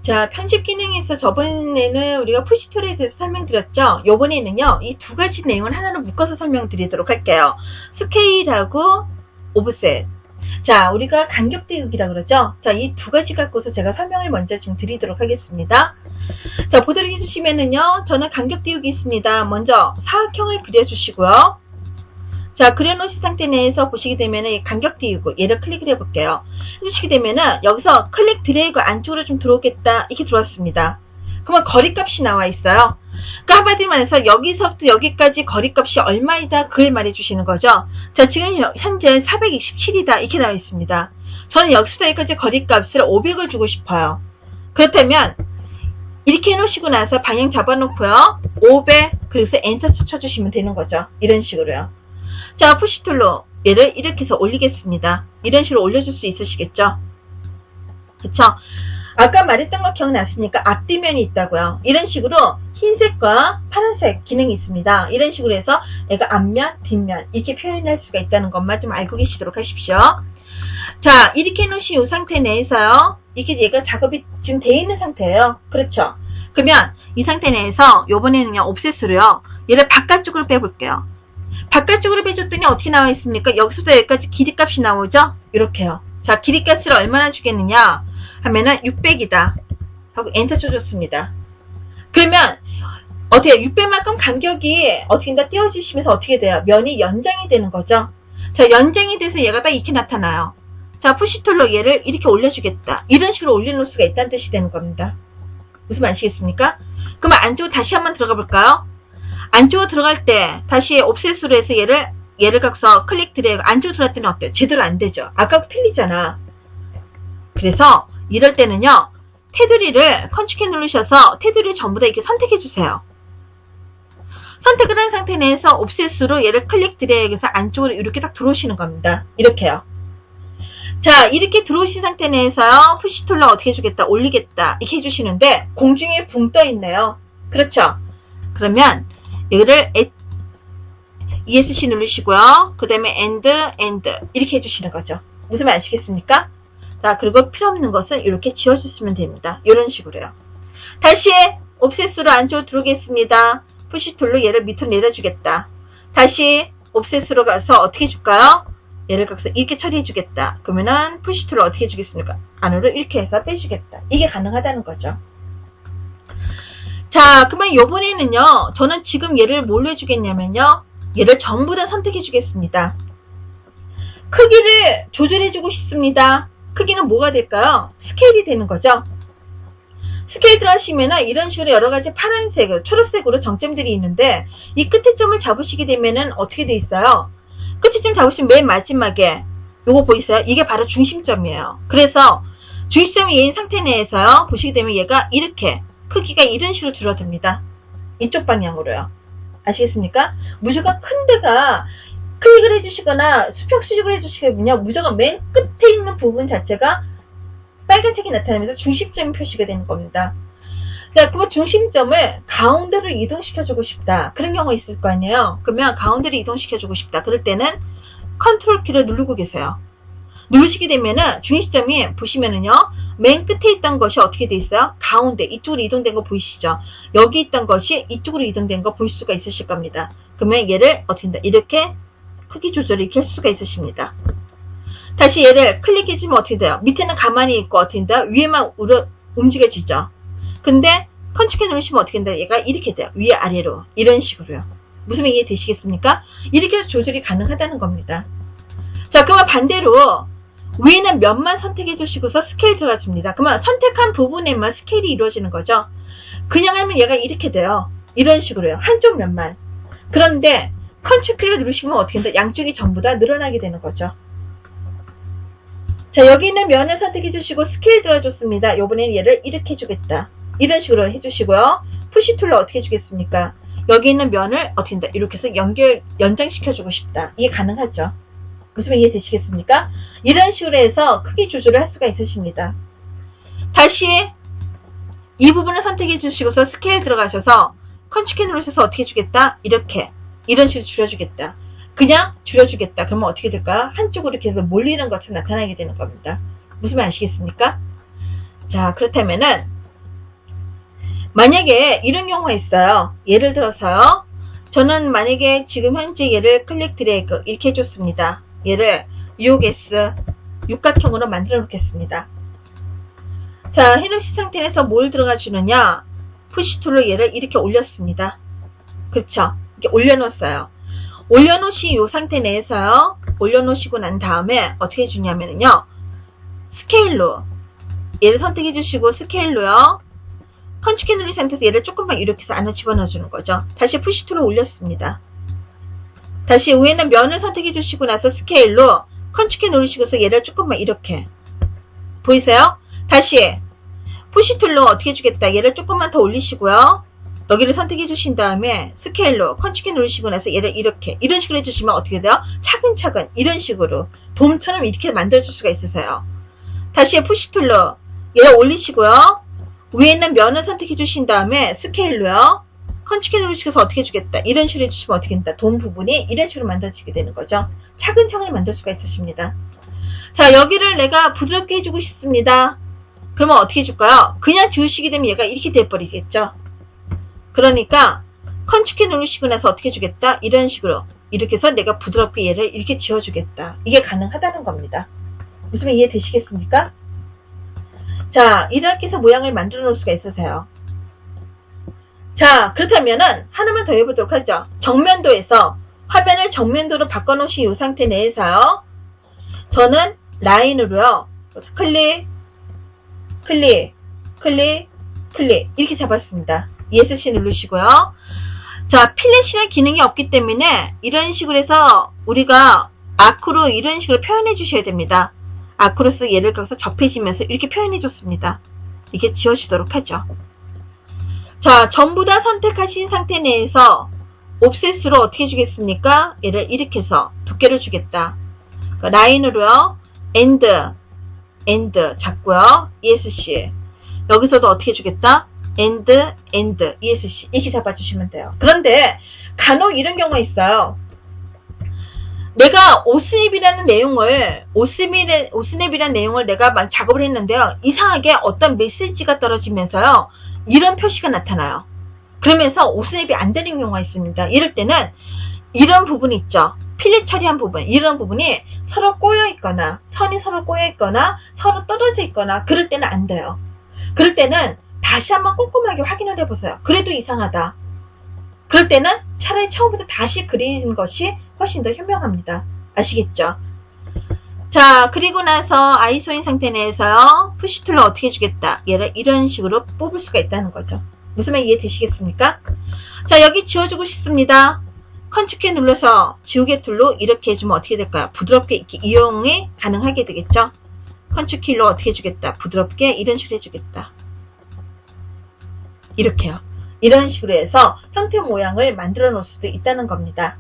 자, 편집 기능에서 저번에는 우리가 푸시 툴에 대해서 설명드렸죠? 요번에는요, 이 두 가지 내용을 하나로 묶어서 설명드리도록 할게요. 스케일하고 오프셋. 자, 우리가 간격 띄우기라 그러죠? 자, 이 두 가지 갖고서 제가 설명을 먼저 좀 드리도록 하겠습니다. 자, 보도록 해주시면은요, 저는 간격 띄우기 있습니다. 먼저 사각형을 그려주시고요. 자, 그려놓으신 상태 내에서 보시게 되면은 간격 띄우고 얘를 클릭을 해볼게요. 해주시게 되면은 여기서 클릭 드래그 안쪽으로 좀 들어오겠다 이렇게 들어왔습니다. 그러면 거리값이 나와 있어요. 그러니까 한마디로 말해서 여기서부터 여기까지 거리값이 얼마이다 그걸 말해주시는 거죠. 자, 지금 현재 427이다 이렇게 나와 있습니다. 저는 여기서부터 여기까지 거리값을 500을 주고 싶어요. 그렇다면 이렇게 해놓으시고 나서 방향 잡아놓고요. 500 그래서 엔터 쳐주시면 되는 거죠. 이런 식으로요. 자, 푸시 툴로 얘를 이렇게 해서 올리겠습니다. 이런 식으로 올려줄 수 있으시겠죠? 그쵸? 아까 말했던 거 기억났으니까 앞뒤면이 있다고요. 이런 식으로 흰색과 파란색 기능이 있습니다. 이런 식으로 해서 얘가 앞면, 뒷면 이렇게 표현할 수가 있다는 것만 좀 알고 계시도록 하십시오. 자, 이렇게 해놓으신 이 상태 내에서요. 이렇게 얘가 작업이 지금 되어 있는 상태예요. 그렇죠? 그러면 이 상태 내에서 요번에는요, 옵셋으로요. 얘를 바깥쪽으로 빼볼게요. 바깥쪽으로 빼줬더니 어떻게 나와 있습니까? 여기서부터 여기까지 길이값이 나오죠? 이렇게요. 자, 길이값을 얼마나 주겠느냐? 하면은 600이다. 하고 엔터 쳐줬습니다. 그러면 어떻게 600만큼 간격이 어떻게 띄워주시면서 어떻게 돼요? 면이 연장이 되는 거죠. 자, 연장이 돼서 얘가 딱 이렇게 나타나요. 자, 푸시 툴로 얘를 이렇게 올려주겠다. 이런 식으로 올려놓을 수가 있다는 뜻이 되는 겁니다. 무슨 말 아시겠습니까? 그러면 안쪽으로 다시 한번 들어가 볼까요? 안쪽으로 들어갈 때 다시 옵셋으로 해서 얘를 갖서 클릭 드래그 안쪽으로 들어갈 때는 어때요? 제대로 안 되죠. 아까하고 틀리잖아. 그래서 이럴 때는요. 테두리를 컨트롤 누르셔서 테두리를 전부 다 이렇게 선택해 주세요. 선택을 한 상태 내에서 옵셋으로 얘를 클릭 드래그해서 안쪽으로 이렇게 딱 들어오시는 겁니다. 이렇게요. 자, 이렇게 들어오신 상태 내에서요. 푸시 툴로 어떻게 해주겠다, 올리겠다 이렇게 해주시는데 공중에 붕 떠 있네요. 그렇죠? 그러면 이거를 ESC 누르시고요. 그 다음에 AND 이렇게 해주시는 거죠. 무슨 말 아시겠습니까? 자, 그리고 필요 없는 것은 이렇게 지워주시면 됩니다. 이런 식으로요. 다시 옵셋으로 안쪽으로 들어오겠습니다. 푸시 툴로 얘를 밑으로 내려주겠다. 다시 옵셋으로 가서 어떻게 해줄까요? 얘를 가서 이렇게 처리해주겠다. 그러면은 푸시 툴로 어떻게 해주겠습니까? 안으로 이렇게 해서 빼주겠다. 이게 가능하다는 거죠. 자, 그러면 요번에는요, 저는 지금 얘를 뭘로 해주겠냐면요, 얘를 전부 다 선택해 주겠습니다. 크기를 조절해주고 싶습니다. 크기는 뭐가 될까요? 스케일이 되는 거죠. 스케일 들어가시면은 이런 식으로 여러 가지 파란색, 초록색으로 정점들이 있는데, 이 끝에 점을 잡으시게 되면은 어떻게 돼 있어요? 끝에 점 잡으시면 맨 마지막에, 요거 보이세요? 이게 바로 중심점이에요. 그래서, 중심점이 얘인 상태 내에서요, 보시게 되면 얘가 이렇게, 크기가 이런 식으로 줄어듭니다. 이쪽 방향으로요. 아시겠습니까? 무조건 큰 데가 클릭을 해주시거나 수평 수직을 해주시거든요. 무조건 맨 끝에 있는 부분 자체가 빨간색이 나타나면서 중심점이 표시가 되는 겁니다. 자, 그러면 중심점을 가운데로 이동시켜주고 싶다. 그런 경우가 있을 거 아니에요. 그러면 가운데로 이동시켜주고 싶다. 그럴 때는 컨트롤 키를 누르고 계세요. 누르시게 되면은 중심점이 보시면은요. 맨 끝에 있던 것이 어떻게 돼 있어요? 가운데 이쪽으로 이동된 거 보이시죠? 여기 있던 것이 이쪽으로 이동된 거 볼 수가 있으실 겁니다. 그러면 얘를 어떻게 한다? 이렇게 크기 조절을 이렇게 할 수가 있으십니다. 다시 얘를 클릭해주면 어떻게 돼요? 밑에는 가만히 있고 어떻게 한다? 위에만 움직여지죠? 근데 컨트롤 누르시면 어떻게 한다? 얘가 이렇게 돼요. 위에 아래로 이런 식으로요. 무슨 이해 되시겠습니까? 이렇게 해서 조절이 가능하다는 겁니다. 자, 그러면 반대로 위에는 면만 선택해 주시고서 스케일 들어가줍니다. 그러면 선택한 부분에만 스케일이 이루어지는 거죠. 그냥 하면 얘가 이렇게 돼요. 이런 식으로요. 한쪽 면만. 그런데 컨트롤 키를 누르시면 어떻게 된다? 양쪽이 전부 다 늘어나게 되는 거죠. 자, 여기 있는 면을 선택해 주시고 스케일 들어줬습니다. 요번에는 얘를 이렇게 해주겠다. 이런 식으로 해주시고요. 푸시 툴로 어떻게 해주겠습니까? 여기 있는 면을 어떻게 된다? 이렇게 해서 연장시켜주고 싶다. 이게 가능하죠. 무슨 이해 되시겠습니까? 이런 식으로 해서 크기 조절을 할 수가 있으십니다. 다시 이 부분을 선택해 주시고서 스케일 들어가셔서 컨트롤 누르셔서 어떻게 해주겠다? 이렇게 이런 식으로 줄여주겠다. 그냥 줄여주겠다. 그러면 어떻게 될까요? 한쪽으로 이렇게 해서 몰리는 것처럼 나타나게 되는 겁니다. 무슨 말 아시겠습니까? 자, 그렇다면은 만약에 이런 경우가 있어요. 예를 들어서요. 저는 만약에 지금 현재 얘를 클릭 드래그 이렇게 해줬습니다. 얘를 UX 육각형으로 만들어 놓겠습니다. 자, 해놓으신 상태에서 뭘 들어가 주느냐? 푸시 툴로 얘를 이렇게 올렸습니다. 그쵸? 이렇게 올려놓았어요. 올려놓으신 이 상태 내에서요. 올려놓으시고 난 다음에 어떻게 해주냐면요. 스케일로 얘를 선택해 주시고 스케일로요. 펀치키 누르신 상태에서 얘를 조금만 이렇게 해서 안으로 집어넣어 주는 거죠. 다시 푸시 툴로 올렸습니다. 다시 위에는 면을 선택해 주시고 나서 스케일로 펀치키 누르시고서 얘를 조금만 이렇게 보이세요? 다시 푸시 툴로 어떻게 해주겠다. 얘를 조금만 더 올리시고요. 여기를 선택해 주신 다음에 스케일로 펀치키 누르시고 나서 얘를 이렇게 이런 식으로 해주시면 어떻게 돼요? 차근차근 이런 식으로 돔처럼 이렇게 만들어줄 수가 있으세요. 다시 푸시 툴로 얘를 올리시고요. 위에 있는 면을 선택해 주신 다음에 스케일로요. 펀치키 누르시고서 어떻게 해주겠다. 이런 식으로 해주시면 어떻게 된다. 돔 부분이 이런 식으로 만들어지게 되는 거죠. 차근차근 만들 수가 있으십니다. 자, 여기를 내가 부드럽게 해주고 싶습니다. 그러면 어떻게 해줄까요? 그냥 지우시게 되면 얘가 이렇게 돼버리겠죠. 그러니까 컨트롤 누르시고 나서 어떻게 해주겠다? 이런 식으로 이렇게 해서 내가 부드럽게 얘를 이렇게 지워주겠다. 이게 가능하다는 겁니다. 무슨 말 이해되시겠습니까? 자, 이렇게 해서 모양을 만들어 놓을 수가 있으세요. 자, 그렇다면은 하나만 더 해보도록 하죠. 정면도에서 화면을 정면도로 바꿔놓으신 이 상태 내에서요. 저는 라인으로요. 클릭, 클릭, 클릭, 클릭 이렇게 잡았습니다. ESC 누르시고요. 자, 필렛이라는 기능이 없기 때문에 이런 식으로 해서 우리가 아크로 이런 식으로 표현해 주셔야 됩니다. 아크로스 예를 들어서 접해지면서 이렇게 표현해 줬습니다. 이렇게 지워지도록 하죠. 자, 전부 다 선택하신 상태 내에서 옵셋으로 어떻게 주겠습니까? 얘를 이렇게 해서 두께를 주겠다. 라인으로요. 엔드 잡고요. ESC 여기서도 어떻게 주겠다? 엔드 ESC 이렇게 잡아주시면 돼요. 그런데 간혹 이런 경우가 있어요. 내가 오스냅이라는 내용을 내가 작업을 했는데요. 이상하게 어떤 메시지가 떨어지면서요. 이런 표시가 나타나요. 그러면서 오스냅이 안 되는 경우가 있습니다. 이럴 때는 이런 부분이 있죠. 필렛 처리한 부분, 이런 부분이 서로 꼬여 있거나 선이 서로 꼬여 있거나 서로 떨어져 있거나 그럴 때는 안 돼요. 그럴 때는 다시 한번 꼼꼼하게 확인을 해보세요. 그래도 이상하다. 그럴 때는 차라리 처음부터 다시 그리는 것이 훨씬 더 현명합니다. 아시겠죠? 자, 그리고 나서 아이소인 상태 내에서요. 푸시 툴로 어떻게 해주겠다. 얘를 이런 식으로 뽑을 수가 있다는 거죠. 무슨 말 이해되시겠습니까? 자, 여기 지워주고 싶습니다. 컨트롤 눌러서 지우개 툴로 이렇게 해주면 어떻게 될까요? 부드럽게 이렇게 이용이 가능하게 되겠죠? 컨트롤로 어떻게 해주겠다. 부드럽게 이런 식으로 해주겠다. 이렇게요. 이런 식으로 해서 형태 모양을 만들어 놓을 수도 있다는 겁니다.